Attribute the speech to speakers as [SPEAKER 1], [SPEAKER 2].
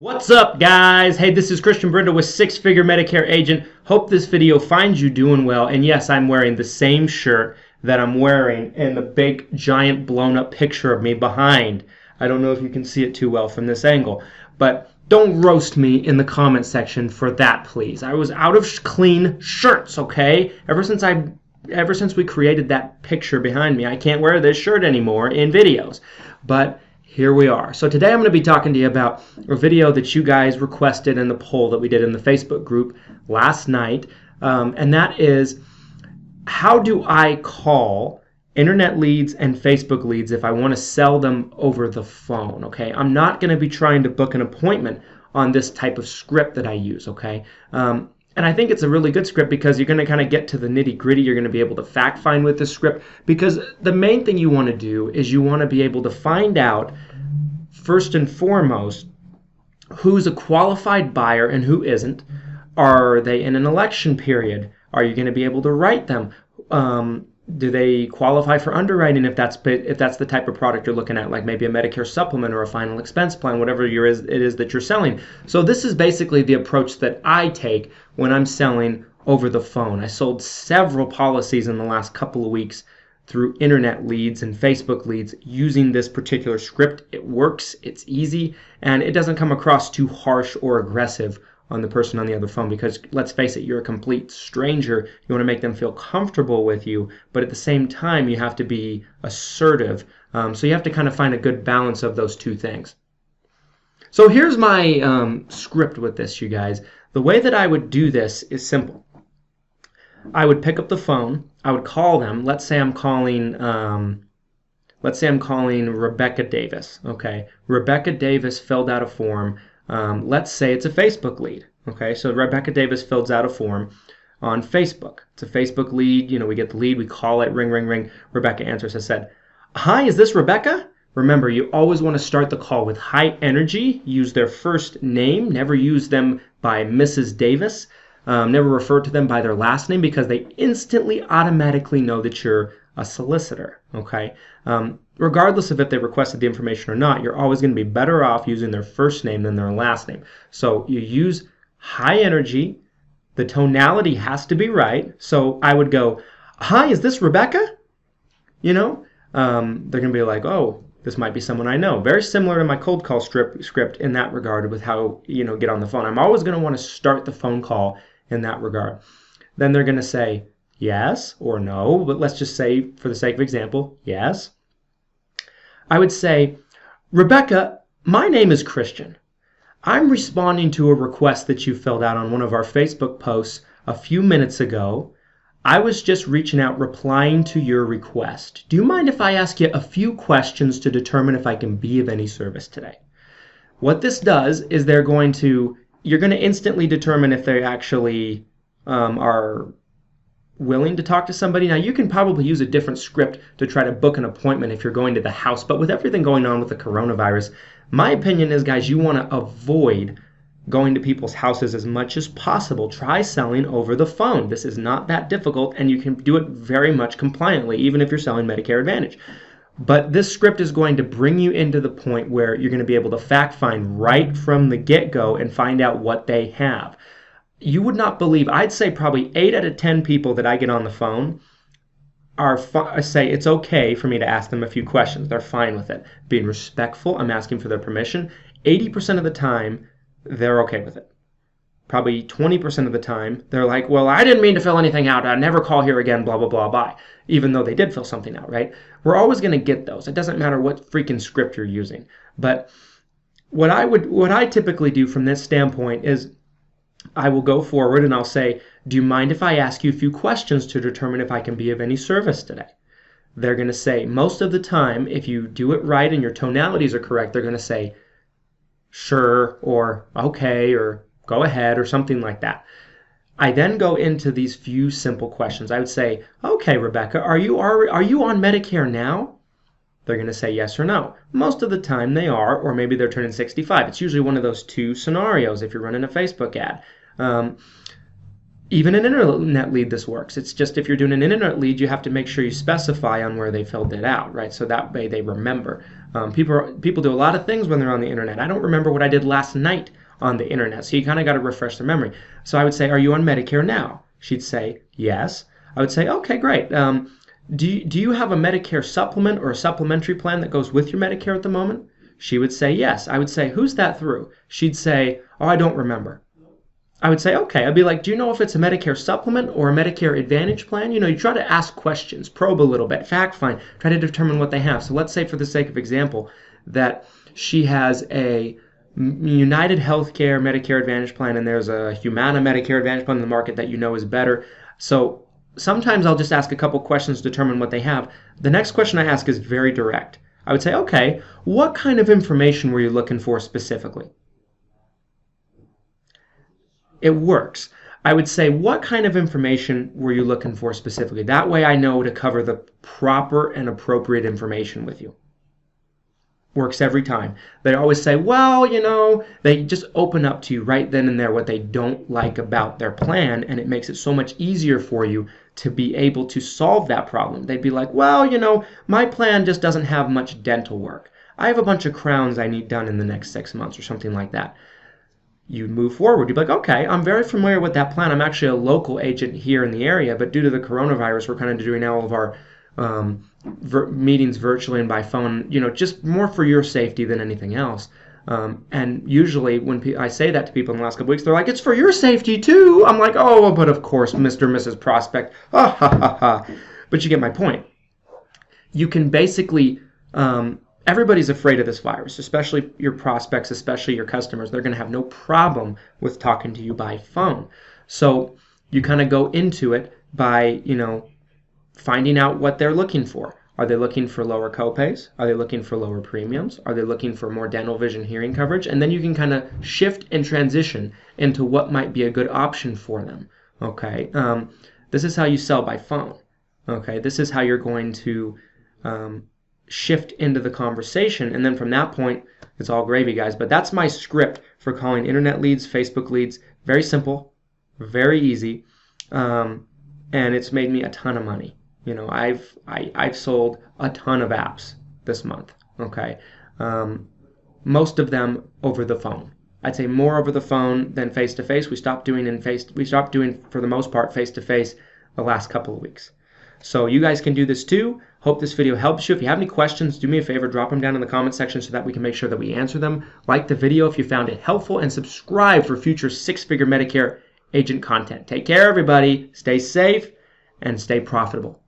[SPEAKER 1] What's up, guys? Hey, this is Christian Brindle with Six Figure Medicare Agent. Hope this video finds you doing well. And yes, I'm wearing the same shirt that I'm wearing in the big, giant, blown-up picture of me behind. I don't know if you can see it too well from this angle, but don't roast me in the comment section for that, please. I was out of clean shirts, okay? Ever since we created that picture behind me, I can't wear this shirt anymore in videos. But here we are. So today I'm going to be talking to you about a video that you guys requested in the poll that we did in the Facebook group last night. And that is, how do I call internet leads and Facebook leads if I want to sell them over the phone? Okay, I'm not going to be trying to book an appointment on this type of script that I use. Okay. And I think it's a really good script because you're going to kind of get to the nitty gritty. You're going to be able to fact find with this script, because the main thing you want to do is you want to be able to find out, first and foremost, who's a qualified buyer and who isn't. Are they in an election period? Are you going to be able to write them? Do they qualify for underwriting if that's the type of product you're looking at, like maybe a Medicare supplement or a final expense plan, whatever it is that you're selling. So this is basically the approach that I take when I'm selling over the phone. I sold several policies in the last couple of weeks through internet leads and Facebook leads using this particular script. It works, it's easy, and it doesn't come across too harsh or aggressive on the person on the other phone, because let's face it, you're a complete stranger. You want to make them feel comfortable with you, but at the same time you have to be assertive. So you have to kind of find a good balance of those two things. So here's my script with this, you guys. The way that I would do this is simple. I would pick up the phone, I would call them. Let's say I'm calling Rebecca Davis. Okay, Rebecca Davis filled out a form. Let's say it's a Facebook lead. Okay, so Rebecca Davis fills out a form on Facebook. It's a Facebook lead. You know, we get the lead, we call it, ring, ring, ring. Rebecca answers, has said, "Hi, is this Rebecca?" Remember, you always want to start the call with high energy. Use their first name. Never use them by Mrs. Davis. Never refer to them by their last name, because they instantly, automatically know that you're a solicitor. Okay. Regardless of if they requested the information or not, you're always going to be better off using their first name than their last name. So you use high energy. The tonality has to be right. So I would go, "Hi, is this Rebecca?" You know, they're going to be like, "Oh, this might be someone I know." Very similar to my cold call script in that regard with how, get on the phone. I'm always going to want to start the phone call in that regard. Then they're going to say yes or no, but let's just say, for the sake of example, yes. I would say, "Rebecca, my name is Christian. I'm responding to a request that you filled out on one of our Facebook posts a few minutes ago. I was just reaching out, replying to your request. Do you mind if I ask you a few questions to determine if I can be of any service today?" What this does is you're going to instantly determine if they actually are willing to talk to somebody. Now, you can probably use a different script to try to book an appointment if you're going to the house, but with everything going on with the coronavirus, my opinion is, guys, you want to avoid going to people's houses as much as possible. Try selling over the phone. This is not that difficult, and you can do it very much compliantly, even if you're selling Medicare Advantage. But this script is going to bring you into the point where you're going to be able to fact find right from the get-go and find out what they have. You would not believe, I'd say probably 8 out of 10 people that I get on the phone say it's okay for me to ask them a few questions. They're fine with it. Being respectful, I'm asking for their permission. 80% of the time, they're okay with it. Probably 20% of the time, they're like, "Well, I didn't mean to fill anything out. I'll never call here again, blah, blah, blah, bye." Even though they did fill something out, right? We're always going to get those. It doesn't matter what freaking script you're using. But what I typically do from this standpoint is I will go forward and I'll say, "Do you mind if I ask you a few questions to determine if I can be of any service today?" They're going to say, most of the time, if you do it right and your tonalities are correct, they're going to say, "Sure," or "Okay," or "Go ahead," or something like that. I then go into these few simple questions. I would say, "Okay, Rebecca, are you on Medicare now?" They're going to say yes or no. Most of the time they are, or maybe they're turning 65. It's usually one of those two scenarios if you're running a Facebook ad. Even an internet lead, this works. It's just if you're doing an internet lead, you have to make sure you specify on where they filled it out, right? So that way they remember. People do a lot of things when they're on the internet. I don't remember what I did last night on the internet, so you kind of got to refresh their memory. So I would say, are you on Medicare now? She'd say, yes. I would say, okay, great. Do you have a Medicare supplement or a supplementary plan that goes with your Medicare at the moment? She would say, yes. I would say, who's that through? She'd say, oh, I don't remember. I would say, okay. I'd be like, do you know if it's a Medicare supplement or a Medicare Advantage plan? You try to ask questions, probe a little bit, fact find, try to determine what they have. So let's say, for the sake of example, that she has a United Healthcare Medicare Advantage plan and there's a Humana Medicare Advantage plan in the market that is better. So sometimes I'll just ask a couple questions to determine what they have. The next question I ask is very direct. I would say, okay, what kind of information were you looking for specifically? It works. I would say, what kind of information were you looking for specifically? That way I know to cover the proper and appropriate information with you. Works every time. They always say, well, they just open up to you right then and there what they don't like about their plan, and it makes it so much easier for you to be able to solve that problem. They'd be like, well, my plan just doesn't have much dental work. I have a bunch of crowns I need done in the next 6 months or something like that. You move forward. You'd be like, okay, I'm very familiar with that plan. I'm actually a local agent here in the area, but due to the coronavirus, we're kind of doing all of our meetings virtually and by phone, just more for your safety than anything else. And usually when I say that to people in the last couple weeks, they're like, it's for your safety too. I'm like, oh, but of course, Mr. and Mrs. Prospect. Ha, ha, ha, ha. But you get my point. You can basically, everybody's afraid of this virus, especially your prospects, especially your customers. They're going to have no problem with talking to you by phone. So you kind of go into it by, finding out what they're looking for. Are they looking for lower copays? Are they looking for lower premiums? Are they looking for more dental, vision, hearing coverage? And then you can kind of shift and transition into what might be a good option for them. Okay, this is how you sell by phone. Okay, this is how you're going to shift into the conversation, and then from that point, it's all gravy, guys. But that's my script for calling internet leads, Facebook leads. Very simple, very easy, and it's made me a ton of money. I've sold a ton of apps this month. Okay, most of them over the phone. I'd say more over the phone than face to face. We stopped doing for the most part face to face the last couple of weeks. So you guys can do this too. Hope this video helps you. If you have any questions, do me a favor, drop them down in the comment section so that we can make sure that we answer them. Like the video if you found it helpful, and subscribe for future six-figure Medicare agent content. Take care, everybody. Stay safe and stay profitable.